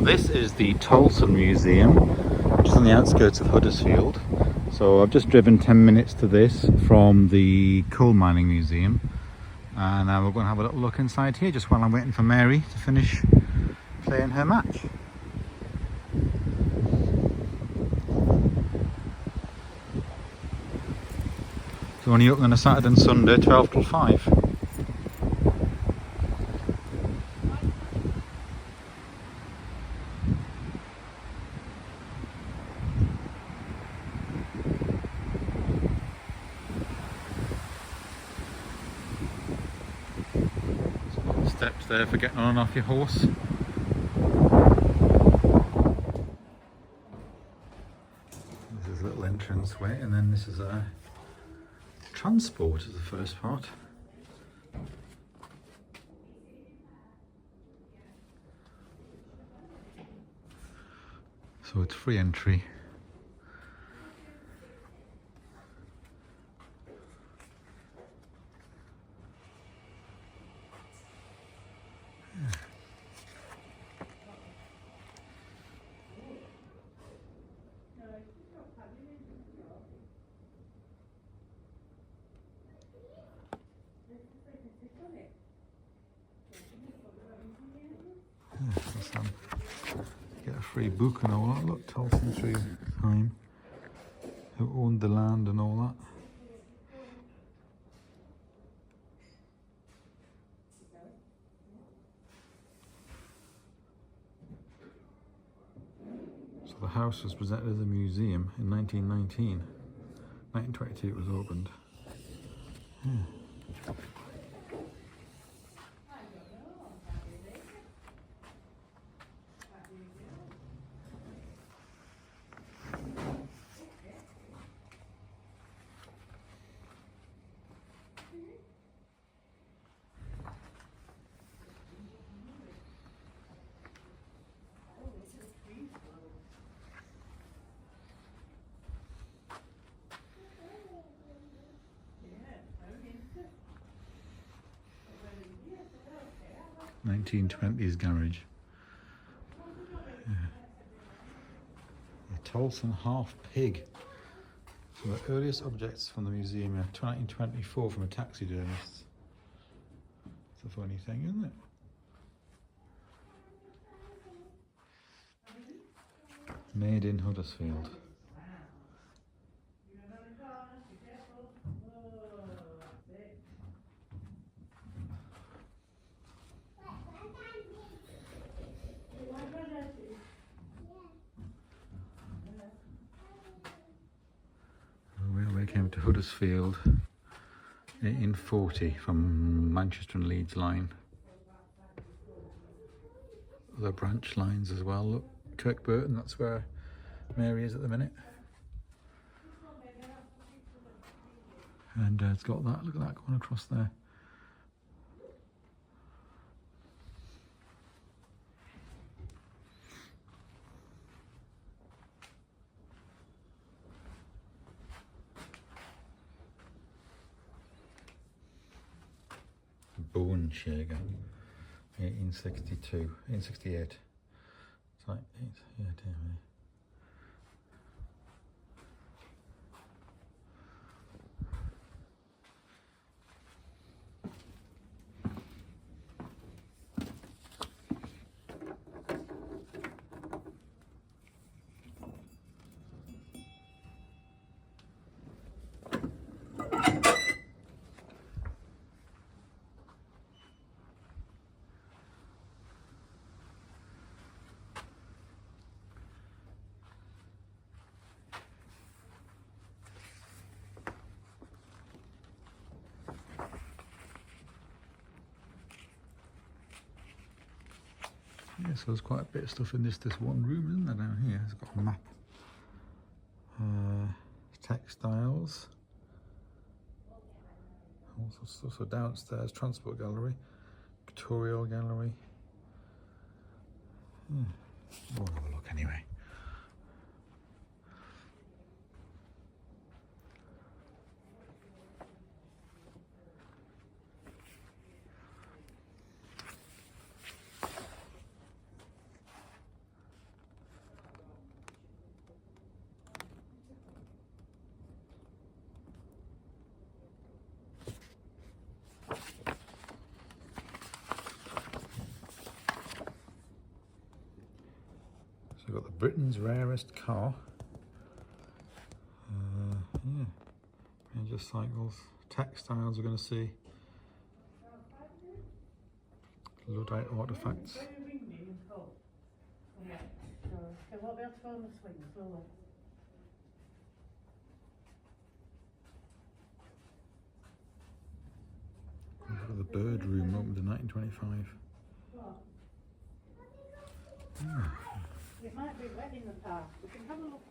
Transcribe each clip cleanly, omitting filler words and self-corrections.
This is the Tolson Museum, just on the outskirts of Huddersfield. So I've just driven 10 minutes to this from the Coal Mining Museum, and we're going to have a little look inside here just while I'm waiting for Mary to finish playing her match. It's only open on a Saturday and Sunday, 12 till 5. Steps there for getting on and off your horse. This is a little entrance way, and then this is a transport is the first part. So it's free entry. Get a free book and all that. Look, Tolson through time, who owned the land and all that. So the house was presented as a museum in 1919. 1922 it was opened. Yeah. 1920s garage. Yeah. The Tolson half pig. So the earliest objects from the museum are 1924 from a taxidermist. It's a funny thing, isn't it? Made in Huddersfield. Came to Huddersfield 1840 from Manchester and Leeds line. Other branch lines as well. Look, Kirkburton, that's where Mary is at the minute. And it's got that, look at that going across there. Bone Shaker, 1862, 1868. It's like, yeah, damn it. Yeah, so there's quite a bit of stuff in this one room, isn't there, down here? It's got a map. Textiles. All sorts of stuff. So downstairs, transport gallery, pictorial gallery. We'll have a look anyway. So we've got the Britain's rarest car. Yeah, major cycles, textiles we're going to see. Luddite artifacts. The bird room opened in 1925. It might be wet in the park. We can have a look.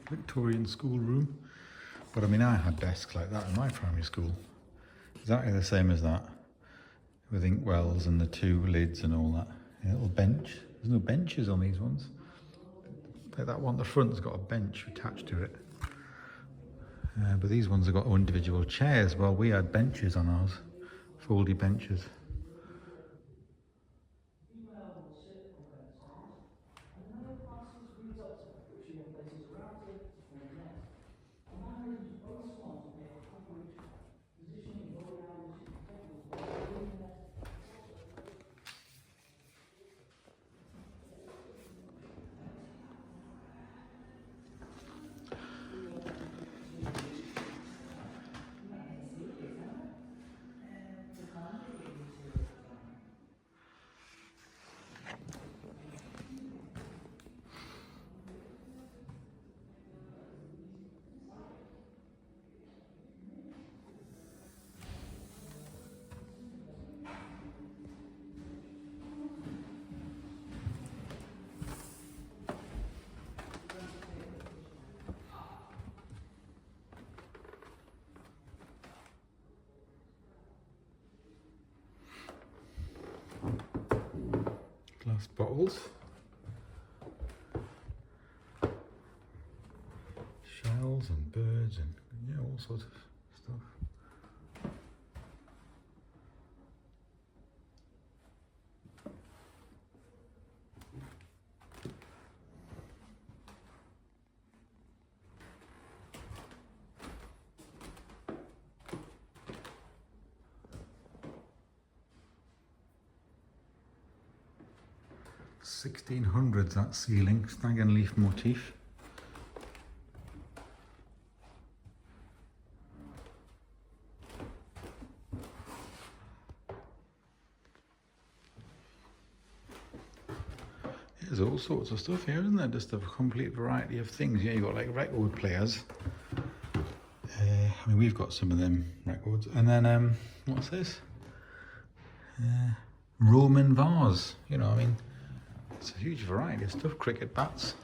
A Victorian schoolroom. But I mean, I had desks like that in my primary school. Exactly the same as that. With inkwells and the two lids and all that. A little bench. There's no benches on these ones. Like that one, the front's got a bench attached to it. But these ones have got individual chairs. Well, we had benches on ours. Foldy benches. Glass bottles. Shells and birds and yeah, all sorts of stuff. $1600s, that ceiling, stag and leaf motif. There's all sorts of stuff here, isn't there? Just a complete variety of things. Yeah, you've got like record players. I mean, we've got some of them records. And then, what's this? Roman vase. You know, I mean, it's a huge variety of stuff. Cricket bats.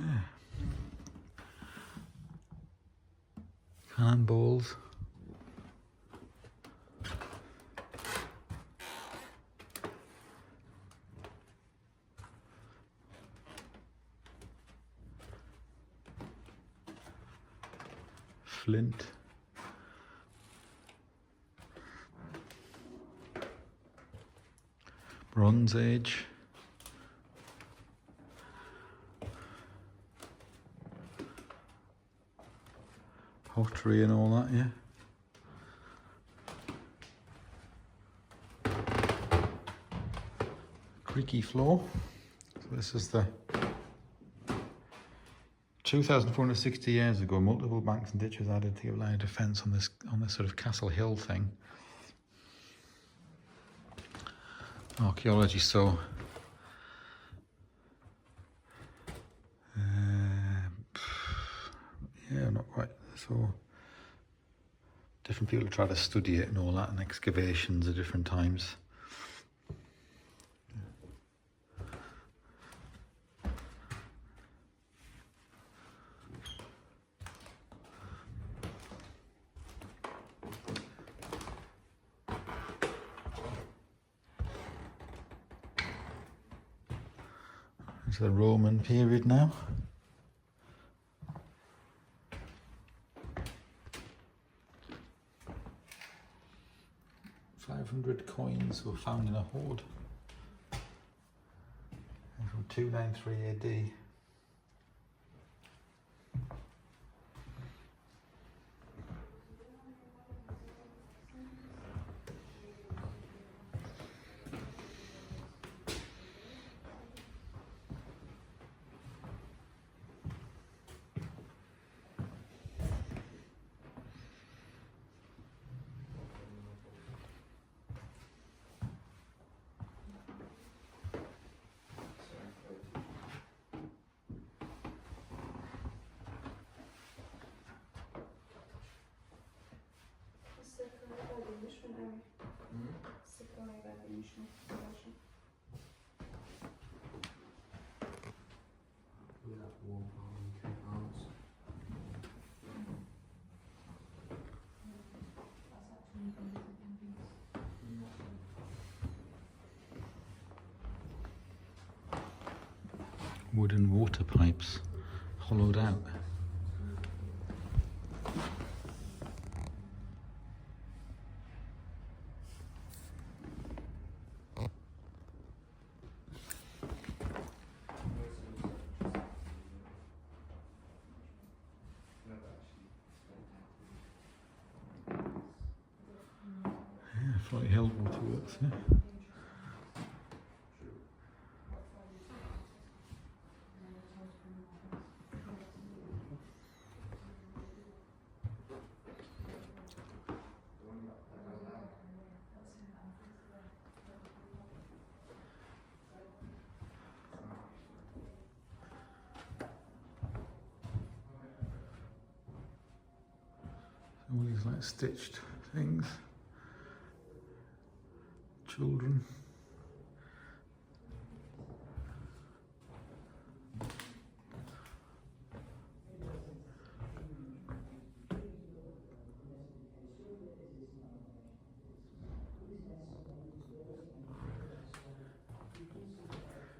Yeah. Cannonballs. Flint. Bronze Age. Pottery and all that, yeah. Creaky floor. So this is the 2,460 years ago. Multiple banks and ditches added to give line of defence on this sort of Castle Hill thing. Archaeology, so yeah, not quite. So different people try to study it and all that, and excavations at different times. It's the Roman period now. $500 coins were found in a hoard from 293 AD. Wooden water pipes hollowed out. Yeah, Floyd Hill Waterworks, yeah. All these like stitched things. Children.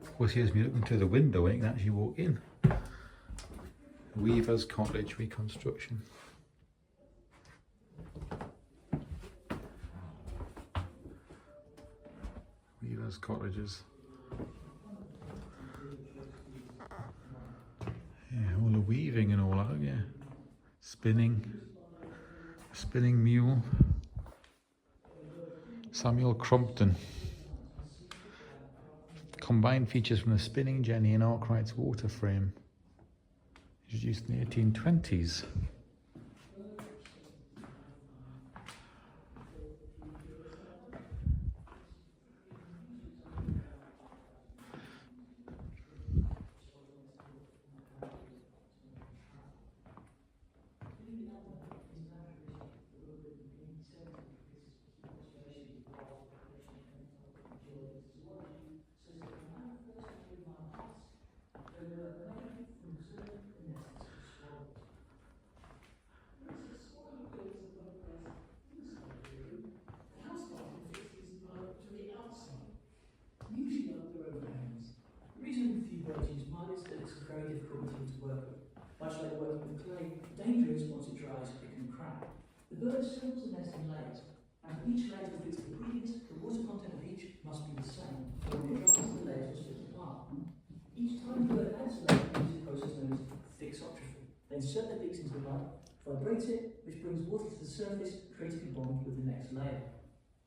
Of course, here's me looking through the window and you can actually walk in. Weaver's Cottage reconstruction. Weaver's cottages. Yeah, all the weaving and all that, yeah. Spinning. Spinning mule. Samuel Crompton. Combined features from the spinning jenny and Arkwright's water frame. Introduced in the 1820s. Usually under their own hands. The reason a few birds use mud is that it's a very difficult material to work with. Much like working with clay, the danger is once it dries, it can crack. The bird seals the nest in layers, and for each layer to fix the ingredients, the water content of each must be the same, so when it dries, the layers will split apart. Each time the bird adds a layer, it uses a process known as fixotrophy. They insert their beaks into the mud, vibrate it, which brings water to the surface, creating a bond with the next layer.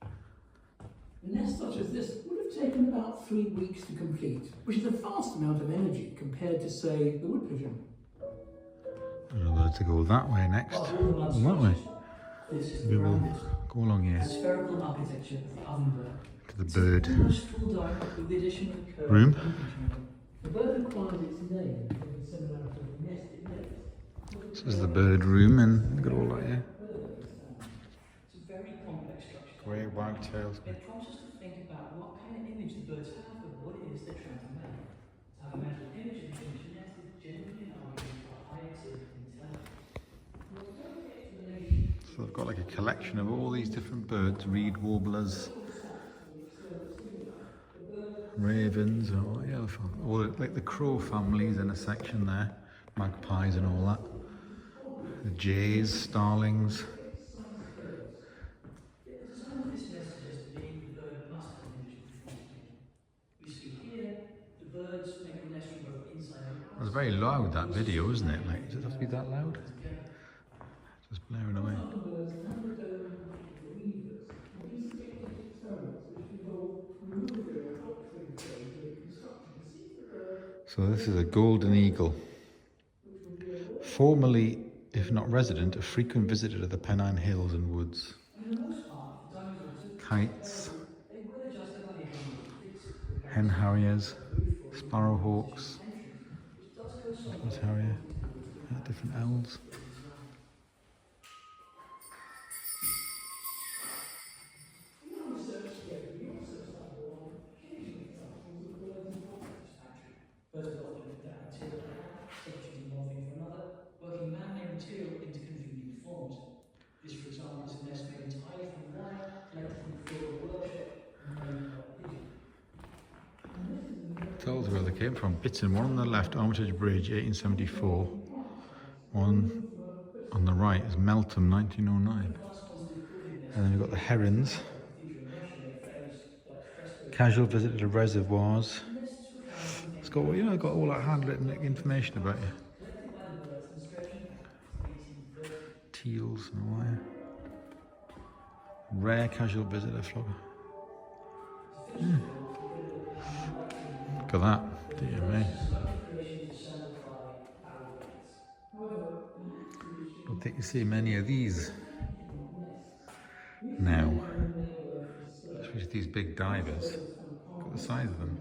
A nest such as this would have taken about 3 weeks to complete, which is a vast amount of energy compared to, say, the wood pigeon. We're about to go that way next. Like all the mud That way. structures, this is the We will grandest. go along here The spherical architecture of the ovenbird. to the bird Almost full dome with the addition of a curved room. linkage middle. The bird acquired its name from the similarity of the nest it makes. This is the bird room, and look at all that here. It's a very complex structure. Grey wagtails. It prompts us to think about what kind of image the birds have of what it is they're trying to make. To have a mental image of a finished nest is genuinely an argument for higher intelligence. So they've got like a collection of all these different birds, reed warblers, ravens, or yeah, all like the crow families in a section there, magpies and all that. The jays, starlings. The design of this nest suggests to me the bird must have an image of the finished making. We see here the birds make a nest from both inside and outside. It's very loud, that video, isn't it? Like, does it have to be that loud? Just blaring away. Other birds undergo weavers, and these suggested experiments which involve removing a doctrine code during construction to see if the bird So this is a golden eagle. Formerly, if not resident, a frequent visitor to the Pennine Hills and woods. Kites, hen harriers, sparrowhawks, Christmas harrier, different owls. Birds are often looked at material substituting one thing for another, working man-made material into convenient forms. This, for example, is a nest made entirely from wire, collected from the floor of a workshop, and made by a pigeon. Tells where they came from. Bitton, one on the left, Armitage Bridge, 1874. One on the right is Meltham, 1909. And then we've got the herons. Casual visit to reservoirs. It's got, you know, got all that handwritten information about you. Teals and wire. Rare casual visitor flogger. Look at that, dear me. Don't think you see many of these now. Especially these big divers. Look at the size of them.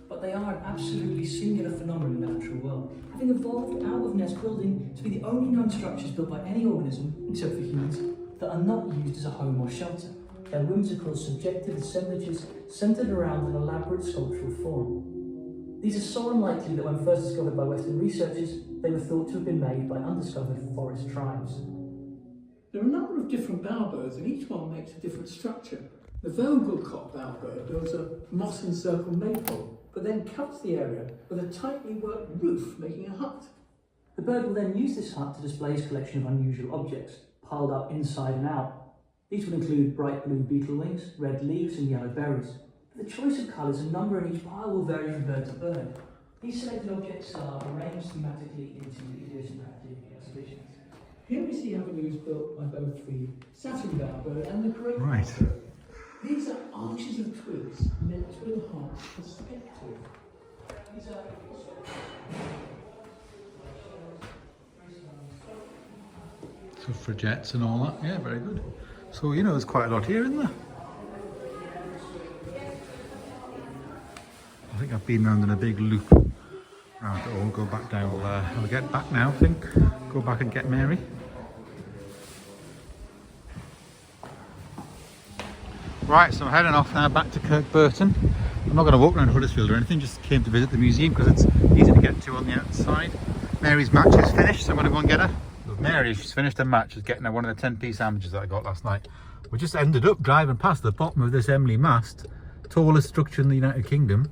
But they are an absolutely singular phenomenon in the natural world, having evolved out of nest building to be the only known structures built by any organism, except for humans, that are not used as a home or shelter. Their rooms are called subjective assemblages centred around an elaborate sculptural form. These are so unlikely that when first discovered by Western researchers, they were thought to have been made by undiscovered forest tribes. There are a number of different bowerbirds, and each one makes a different structure. The Vogelkop bowerbird builds a moss-encircled maple, but then cuts the area with a tightly worked roof, making a hut. The bird will then use this hut to display his collection of unusual objects, piled up inside and out. These would include bright blue beetle wings, red leaves and yellow berries. But the choice of colours and number in each pile will vary from bird to bird. These selected objects are arranged thematically into idiosyncratic exhibitions. Here we see avenues built by both the Saturn bowerbird and the Great Right. bowerbird. These are arches of twigs meant to enhance perspective. Suffragettes and all that. Yeah, very good. So, you know, there's quite a lot here, isn't there? I think I've been round in a big loop around it all. Go back down. I'll get back now, I think. Go back and get Mary. Right, so I'm heading off now back to Kirkburton. I'm not going to walk around Huddersfield or anything, just came to visit the museum because it's easy to get to on the outside. Mary's match is finished, so I'm going to go and get her. Mary, she's finished her match, is getting her one of the 10p sandwiches that I got last night. We just ended up driving past the bottom of this Emily Mast, tallest structure in the United Kingdom.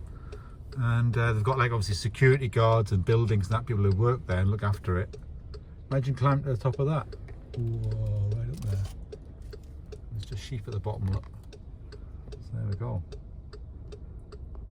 And they've got like obviously security guards and buildings and that, people who work there and look after it. Imagine climbing to the top of that. Whoa, right up there. sheep at the bottom, look. So there we go.